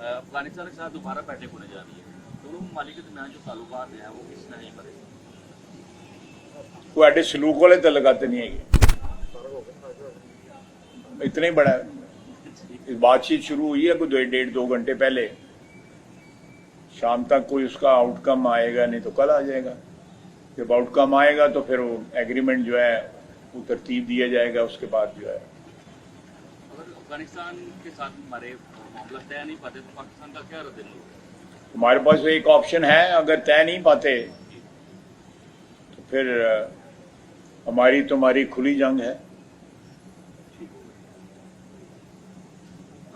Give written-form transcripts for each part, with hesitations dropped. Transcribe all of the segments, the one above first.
अफगानिस्तान के साथ दोबारा बैठक होने जा रही है, दोनों ममालिक के दरमियान जो ताल्लुकात हैं वो किस तरह पर कोई सलूक वाले तल्लुकात नहीं है, इतना ही बड़ा है। बातचीत शुरू हुई है कोई 1.5-2 घंटे पहले, शाम तक कोई उसका आउटकम आएगा, नहीं तो कल आ जाएगा। जब आउटकम आएगा तो फिर वो एग्रीमेंट जो है वो तरतीब दिया जाएगा, उसके बाद जो है। अगर अफगानिस्तान के साथ हमारे मामला तय नहीं पाते तो पाकिस्तान का क्या रद्द होगा? हमारे पास एक ऑप्शन है, अगर तय नहीं पाते तो फिर हमारी तुम्हारी खुली जंग है।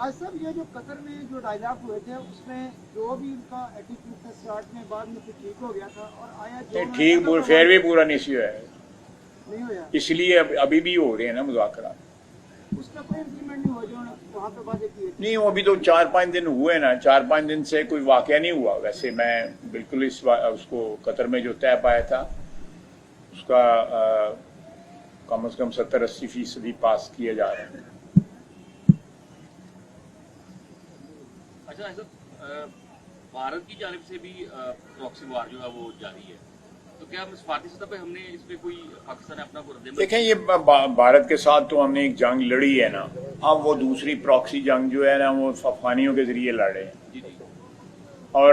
आज सर ये जो कतर में जो डायलॉग हुए थे उसमें जो भी उनका एटीट्यूड था स्टार्ट में, बाद में फिर ठीक हो गया था और आया जो ठीक फिर भी पूरा नहीं हुआ है, नहीं हुआ, इसलिए अभी भी हो रहे हैं ना मुज़ाकरा। उसका कोई इंप्लीमेंट नहीं हुआ जो वहाँ पे बातें की थी। नहीं, वो अभी तो 4-5 दिन हुए ना, 4-5 दिन से कोई वाकया नहीं हुआ। वैसे मैं बिल्कुल उसको कतर में जो तय पाया था उसका कम से कम 70-80% पास किया जा रहा है। अच्छा ऐसा भारत की जानिब से भी प्रॉक्सी वार जो है वो जारी है, तो क्या हम सफारती सतह पे हमने इस पे कोई पाकिस्तान ने अपना रद्द? देखें, ये भारत के साथ तो हमने एक जंग लड़ी है ना, अब वो दूसरी प्रॉक्सी जंग जो है ना वो अफगानियों के जरिए लड़े हैं। जी जी। और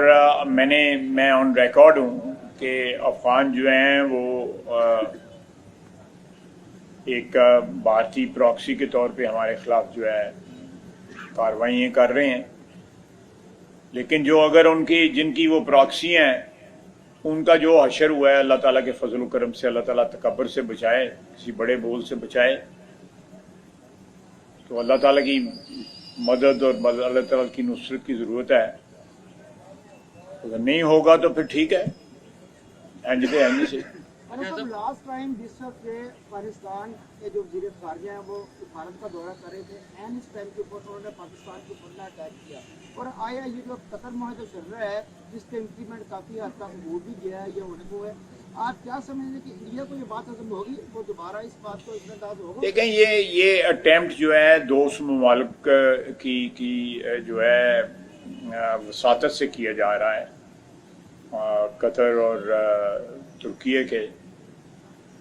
मैं ऑन रिकॉर्ड हूँ कि अफगान जो हैं वो एक भारतीय प्रॉक्सी के तौर पे हमारे खिलाफ जो है कार्रवाइयाँ कर रहे हैं। लेकिन जो अगर जिनकी वो प्रॉक्सी हैं उनका जो हशर हुआ है, अल्लाह ताला के फजल करम से अल्लाह ताला तकब्बर से बचाए, किसी बड़े बोल से बचाए, तो अल्लाह ताला की मदद और अल्लाह ताला की नुसरत की ज़रूरत है। अगर नहीं होगा तो फिर ठीक है, एंड से। लास्ट टाइम जिस वक्त अफगानिस्तान के जो वज़ीर ख़ारिजा हैं वो भारत का दौरा कर रहे थे, एंड इस टाइम के ऊपर उन्होंने पाकिस्तान के ऊपर अटैक किया और आया ये जो कतर मुआहदा चल रहा है जिसके इंप्लीमेंट काफ़ी हद तक हो भी गया है, ये होने को है। आप क्या समझते कि इंडिया को ये बात हजम होगी, वो दोबारा इस बात को इत्मीनान होगा? देखें, ये अटेम्प्ट जो है दोस्त ममालिक की जो है वसातत से किया जा रहा है, कतर और तुर्की के,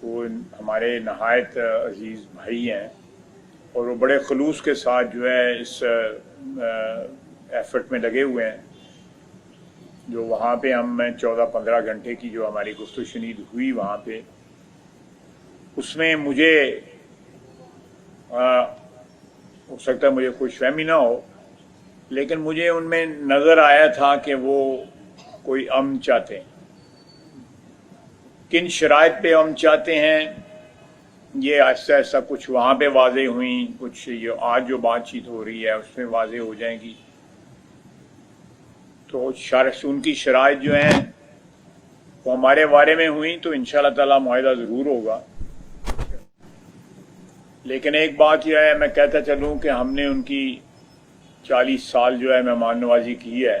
वो हमारे नहायत अजीज़ भाई हैं और वो बड़े खलूस के साथ जो है इस एफर्ट में लगे हुए हैं। जो वहाँ पे हम 14-15 घंटे की जो हमारी गुफ्तगू शनीद हुई वहाँ पे, उसमें मुझे हो सकता है मुझे खुशफहमी ना हो, लेकिन मुझे उनमें नज़र आया था कि वो कोई अमन चाहते हैं। किन शराइत पे अमन चाहते हैं ये ऐसा ऐसा कुछ वहाँ पे वाज़ेह हुई, कुछ ये आज जो बातचीत हो रही है उसमें वाज़ेह हो जाएगी। तो उनकी शराइत जो हैं वो हमारे बारे में हुई तो इंशाअल्लाह ताला मुआहिदा ज़रूर होगा। लेकिन एक बात यह है, मैं कहता चलूँ कि हमने उनकी 40 साल जो है मेहमान नवाजी की है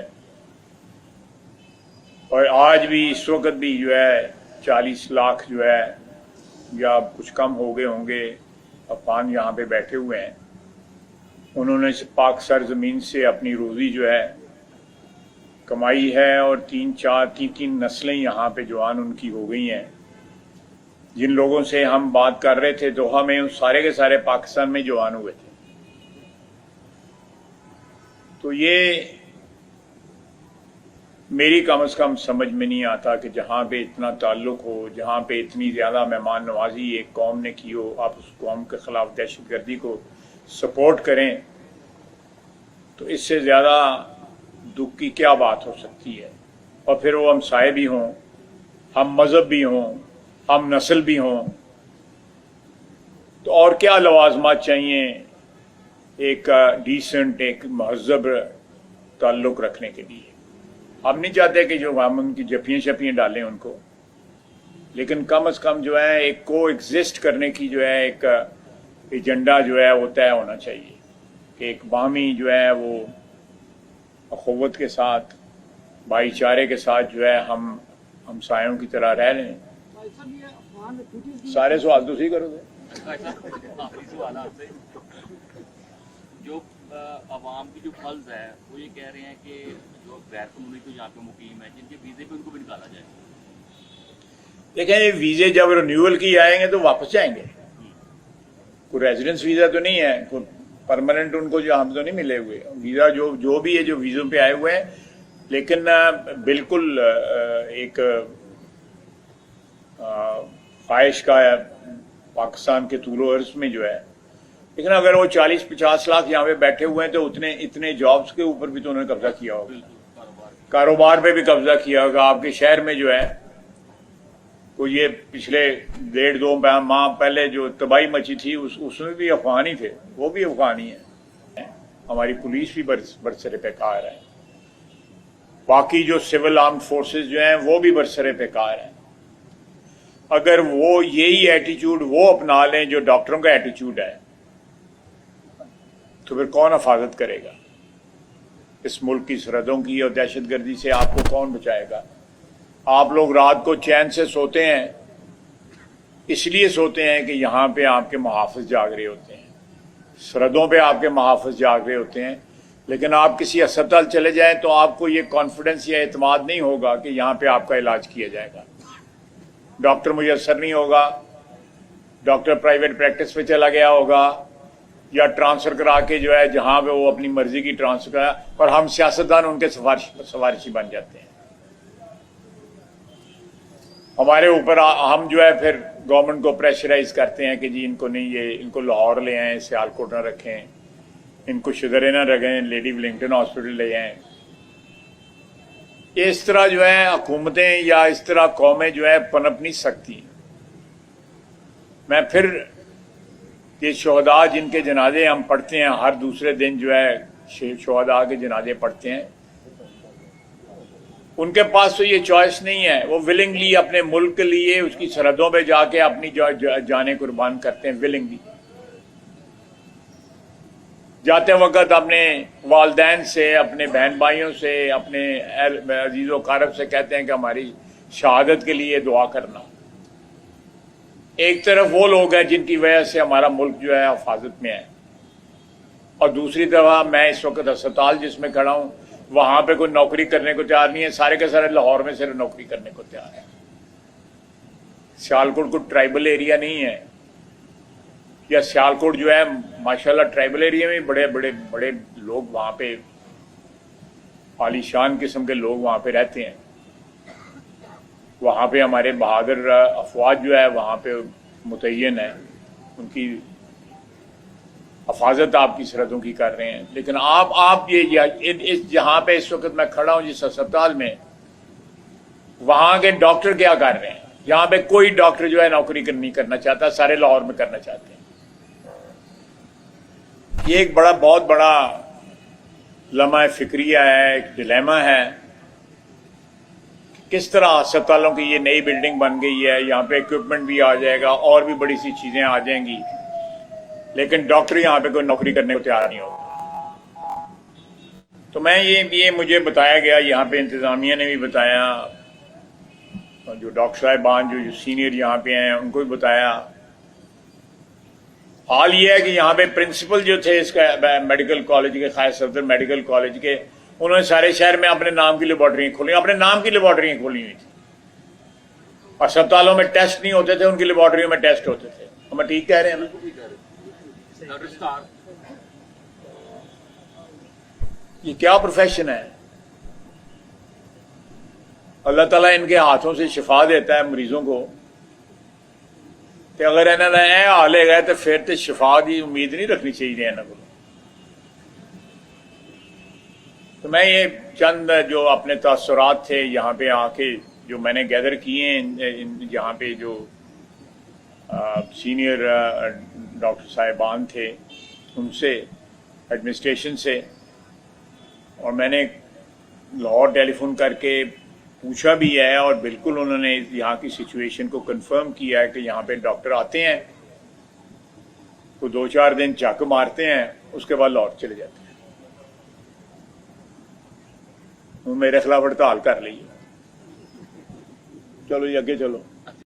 और आज भी इस वक्त भी जो है 40 लाख जो है या कुछ कम हो गए होंगे अफगान यहाँ पे बैठे हुए हैं। उन्होंने इस पाक सरजमीन से अपनी रोज़ी जो है कमाई है और 3 नस्लें यहाँ पे जवान उनकी हो गई हैं। जिन लोगों से हम बात कर रहे थे दोहा में, उन सारे के सारे पाकिस्तान में जवान हुए थे। तो ये मेरी कम से कम समझ में नहीं आता कि जहाँ पे इतना ताल्लुक हो, जहाँ पे इतनी ज़्यादा मेहमान नवाजी एक कौम ने की हो, आप उस कौम के ख़िलाफ़ दहशतगर्दी को सपोर्ट करें, तो इससे ज़्यादा दुख की क्या बात हो सकती है। और फिर वो हमसाए भी हों, हम मज़हब भी हों, हम नस्ल भी हों, तो और क्या लवाजमात चाहिए एक डिसेंट, एक महज़ब ताल्लुक़ रखने के लिए। हम नहीं चाहते कि जो हम उनकी जफियाँ शफियाँ डालें उनको, लेकिन कम से कम जो है एक को एग्जिस्ट करने की जो है एक एजेंडा जो है वो तय होना चाहिए कि एक बामी जो है वो अखुव्वत के साथ, भाईचारे के साथ जो है हम हमसायों की तरह रह रहे हैं। सारे सवाल तो सही करोगे। आखिरी सवाल आपसे, जो आवाम की जो फर्ज है वो ये कह रहे हैं कि जो गैर कानूनी तो यहाँ पे मुकीम है जिनके वीजे पे उनको भी निकाला जाए। देखें, ये वीजे जब रिन्यूअल की आएंगे तो वापस जाएंगे। कोई रेजिडेंस वीजा तो नहीं है, कोई परमानेंट उनको जो हम तो नहीं मिले हुए वीजा, जो भी है जो वीजों पे आए हुए हैं, लेकिन बिल्कुल एक ख्वाहिश का पाकिस्तान के तूलो अर्ज में जो है, लेकिन अगर वो 40-50 लाख यहाँ पे बैठे हुए हैं तो इतने जॉब्स के ऊपर भी तो उन्होंने कब्जा किया होगा, कारोबार पे भी कब्जा किया होगा। आपके शहर में जो है तो ये पिछले 1.5-2 माह पहले जो तबाही मची थी उसमें भी अफगान ही थे, वो भी अफगान ही है। हमारी पुलिस भी बरसरे बेकार है, बाकी जो सिविल आर्म्ड फोर्सेस जो हैं वो भी बरसरे बेकार हैं। अगर वो यही एटीट्यूड वो अपना लें जो डॉक्टरों का एटीट्यूड है, तो फिर कौन हिफाजत करेगा इस मुल्क की सरहदों की? और दहशतगर्दी से आपको कौन बचाएगा? आप लोग रात को चैन से सोते हैं, इसलिए सोते हैं कि यहां पे आपके मुहाफिज जाग रहे होते हैं, सरहदों पे आपके मुहाफिज जाग रहे होते हैं। लेकिन आप किसी अस्पताल चले जाएं तो आपको ये कॉन्फिडेंस या एतमाद नहीं होगा कि यहां पे आपका इलाज किया जाएगा। डॉक्टर मुयस्सर नहीं होगा, डॉक्टर प्राइवेट प्रैक्टिस पे चला गया होगा या ट्रांसफर करा के जो है जहां पे वो अपनी मर्जी की ट्रांसफर करा, और हम सियासतदान उनके सवारिशी बन जाते हैं। हमारे ऊपर हम जो है फिर गवर्नमेंट को प्रेशराइज करते हैं कि जी इनको नहीं, ये इनको लाहौर ले आए, सियालकोट न रखें, इनको शुगरे न रखें, लेडी विलिंगटन हॉस्पिटल ले आए। इस तरह जो है हुकूमतें या इस तरह कौमें जो है पनप नहीं सकती। मैं फिर ये शहदा जिनके जनाजे हम पढ़ते हैं हर दूसरे दिन जो है शहदा के जनाजे पढ़ते हैं, उनके पास तो ये चॉइस नहीं है। वो विलिंगली अपने मुल्क के लिए उसकी सरहदों पे जाके अपनी जानें कुर्बान करते हैं विलिंगली। जाते वक्त अपने वालदैन से, अपने बहन भाइयों से, अपने अजीज़ो कारब से कहते हैं कि हमारी शहादत के लिए दुआ करना। एक तरफ वो लोग हैं जिनकी वजह से हमारा मुल्क जो है हिफाजत में है, और दूसरी तरफ मैं इस वक्त अस्पताल जिसमें खड़ा हूं वहां पे कोई नौकरी करने को तैयार नहीं है, सारे के सारे लाहौर में सिर्फ नौकरी करने को तैयार है। सियालकोट को ट्राइबल एरिया नहीं है, या सियालकोट जो है माशाल्लाह ट्राइबल एरिया में बड़े बड़े बड़े लोग वहां पे आलीशान किस्म के लोग वहां पे रहते हैं। वहां पे हमारे बहादुर अफवाज जो है वहां पे मुतय्यन है, उनकी हिफाजत आपकी सरहदों की कर रहे हैं। लेकिन आप ये जहां पे इस वक्त मैं खड़ा हूं जिस अस्पताल में, वहां के डॉक्टर क्या कर रहे हैं? यहां पे कोई डॉक्टर जो है नौकरी नहीं करना चाहता, सारे लाहौर में करना चाहते हैं। ये एक बहुत बड़ा लम्हा फिक्रिया है, एक डिलेमा है। किस तरह अस्पतालों की ये नई बिल्डिंग बन गई है, यहाँ पे इक्विपमेंट भी आ जाएगा और भी बड़ी सी चीजें आ जाएंगी, लेकिन डॉक्टर यहाँ पे कोई नौकरी करने को तैयार नहीं होगा। तो मैं ये मुझे बताया गया, यहाँ पे इंतजामिया ने भी बताया, जो डॉक्टर साहिबान जो सीनियर यहाँ पे हैं उनको भी बताया। हाल ये है कि यहाँ पे प्रिंसिपल जो थे इसका मेडिकल कॉलेज के, खास सफदर मेडिकल कॉलेज के, उन्होंने सारे शहर में अपने नाम की लेबोरेटरी खोली, अपने नाम की लेबोरेटरी खोली हुई थी। अस्पतालों में टेस्ट नहीं होते थे, उनकी लेबोरेटरियों में टेस्ट होते थे। हम ठीक कह रहे हैं ना? ये क्या प्रोफेशन है? अल्लाह ताला इनके हाथों से शिफा देता है मरीजों को, कि अगर इन्होंने ए हाल है तो फिर तो शिफा की उम्मीद नहीं रखनी चाहिए इन्होंने को। तो मैं ये चंद जो अपने तासुरात थे यहाँ पे आके जो मैंने गैदर किए हैं, यहाँ पे जो सीनियर डॉक्टर साहिबान थे उनसे, एडमिनिस्ट्रेशन से, और मैंने लाहौर टेलीफोन करके पूछा भी है, और बिल्कुल उन्होंने यहाँ की सिचुएशन को कंफर्म किया है कि यहाँ पे डॉक्टर आते हैं तो 2-4 दिन चक मारते हैं, उसके बाद लाहौर चले जाते हैं। मेरे खिलाफ हड़ताल कर ली, चलो जी आगे चलो।